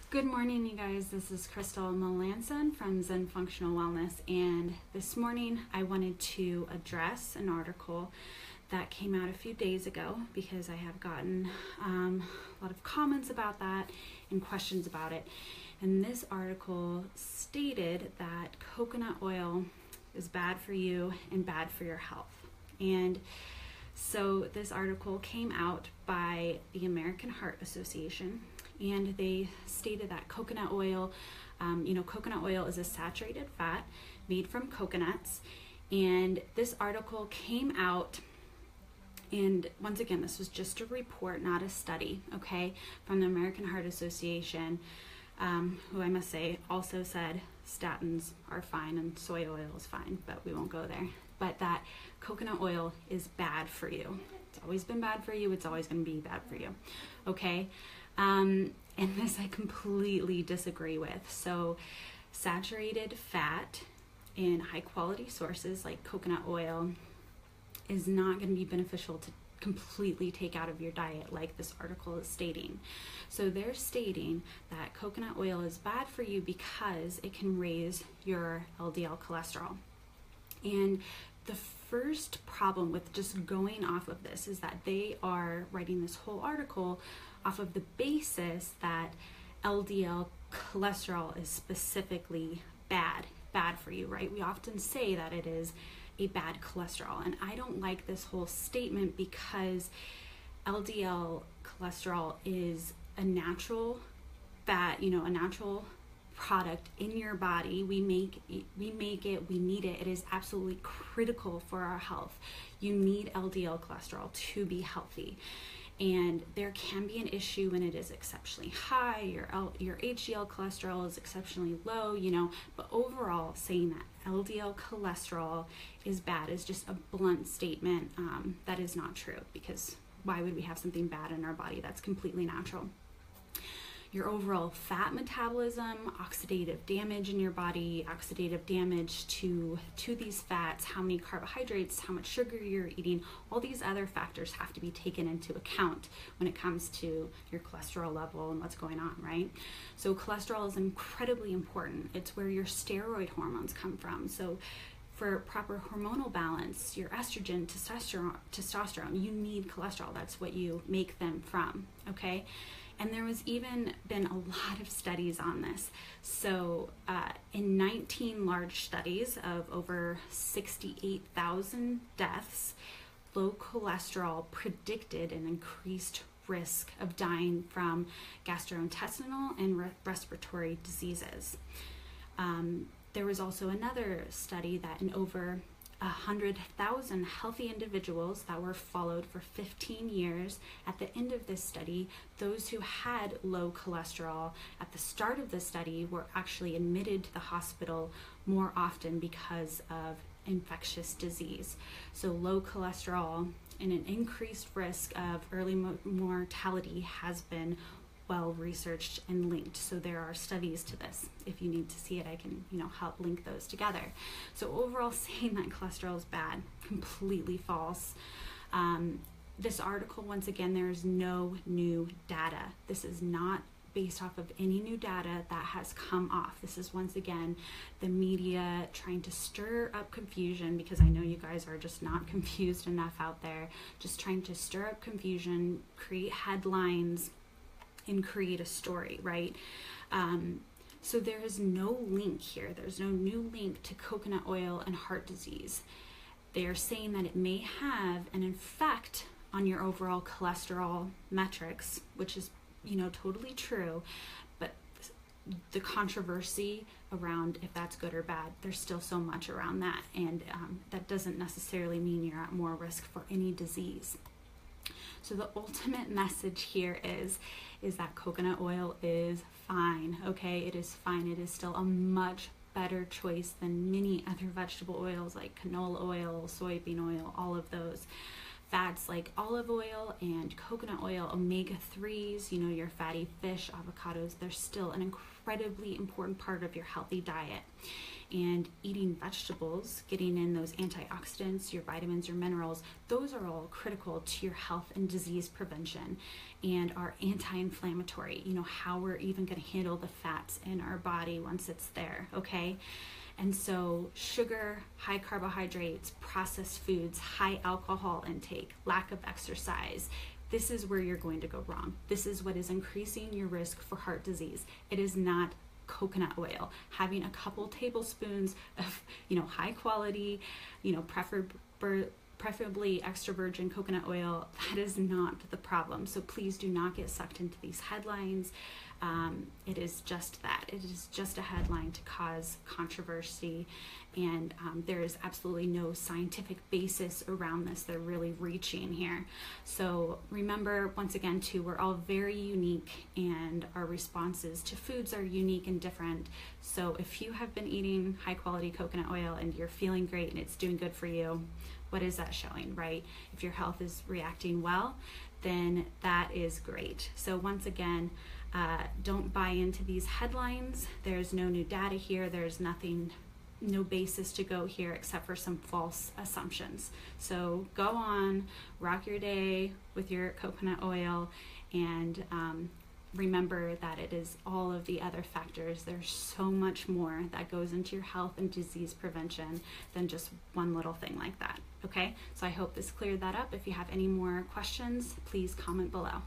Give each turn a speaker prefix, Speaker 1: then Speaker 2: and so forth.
Speaker 1: Good morning, you guys. This is Crystal Melanson from Zen Functional Wellness, and this morning I wanted to address an article that came out a few days ago because I have gotten a lot of comments about that and questions about it. And this article stated that coconut oil is bad for you and bad for your health. And so this article came out by the American Heart Association, and they stated that coconut oil, coconut oil is a saturated fat made from coconuts. And this article came out, and once again, this was just a report, not a study, okay, from the American Heart Association, who I must say also said statins are fine and soy oil is fine, but we won't go there. But that coconut oil is bad for you. It's always been bad for you. It's always going to be bad for you, okay? And this I completely disagree with. So saturated fat in high quality sources like coconut oil is not going to be beneficial to completely take out of your diet like this article is stating. So they're stating that coconut oil is bad for you because it can raise your LDL cholesterol. And the first problem with just going off of this is that they are writing this whole article off of the basis that LDL cholesterol is specifically bad for you, right? We often say that it is a bad cholesterol, and I don't like this whole statement because LDL cholesterol is a natural fat, a natural product in your body. We make it, we need it. It is absolutely critical for our health. You need LDL cholesterol to be healthy. And there can be an issue when it is exceptionally high, your HDL cholesterol is exceptionally low, but overall saying that LDL cholesterol is bad is just a blunt statement that is not true, because why would we have something bad in our body that's completely natural? Your overall fat metabolism, oxidative damage in your body, oxidative damage to these fats, how many carbohydrates, how much sugar you're eating, all these other factors have to be taken into account when it comes to your cholesterol level and what's going on, right? So cholesterol is incredibly important. It's where your steroid hormones come from. So for proper hormonal balance, your estrogen, testosterone, you need cholesterol. That's what you make them from, okay? And there was even been a lot of studies on this. So in 19 large studies of over 68,000 deaths, low cholesterol predicted an increased risk of dying from gastrointestinal and respiratory diseases. There was also another study that in over 100,000 healthy individuals that were followed for 15 years. At the end of this study, those who had low cholesterol at the start of the study were actually admitted to the hospital more often because of infectious disease. So low cholesterol and an increased risk of early mortality has been well researched and linked. So there are studies to this. If you need to see it, I can help link those together. So overall, saying that cholesterol is bad, completely false. This article, once again, there's no new data. This is not based off of any new data that has come off. This is once again the media trying to stir up confusion, because I know you guys are just not confused enough out there, just trying to stir up confusion, create headlines, and create a story, right? So there is no link here. There's no new link to coconut oil and heart disease. They are saying that it may have an effect on your overall cholesterol metrics, which is, totally true, but the controversy around if that's good or bad, there's still so much around that, and that doesn't necessarily mean you're at more risk for any disease. So the ultimate message here is that coconut oil is fine, okay? It is fine. It is still a much better choice than many other vegetable oils like canola oil, soybean oil, all of those. Fats like olive oil and coconut oil, omega-3s, you know, your fatty fish, avocados, they're still an incredibly important part of your healthy diet. And eating vegetables, getting in those antioxidants, your vitamins, your minerals, those are all critical to your health and disease prevention and are anti-inflammatory. You know, how we're even going to handle the fats in our body once it's there, okay? And so sugar, high carbohydrates, processed foods, high alcohol intake, lack of exercise, this is where you're going to go wrong. This is what is increasing your risk for heart disease. It is not coconut oil. Having a couple tablespoons of, you know, high quality, you know, preferably extra virgin coconut oil, that is not the problem. So please do not get sucked into these headlines. It is just that. It is just a headline to cause controversy, and there is absolutely no scientific basis around this. They're really reaching here. So remember, once again, too, we're all very unique, and our responses to foods are unique and different. So if you have been eating high quality coconut oil and you're feeling great and it's doing good for you, what is that showing, right? If your health is reacting well, then that is great. So once again, don't buy into these headlines. There's no new data here. There's nothing, no basis to go here except for some false assumptions. So go on, rock your day with your coconut oil, and remember that it is all of the other factors. There's so much more that goes into your health and disease prevention than just one little thing like that. Okay, so I hope this cleared that up. If you have any more questions, please comment below.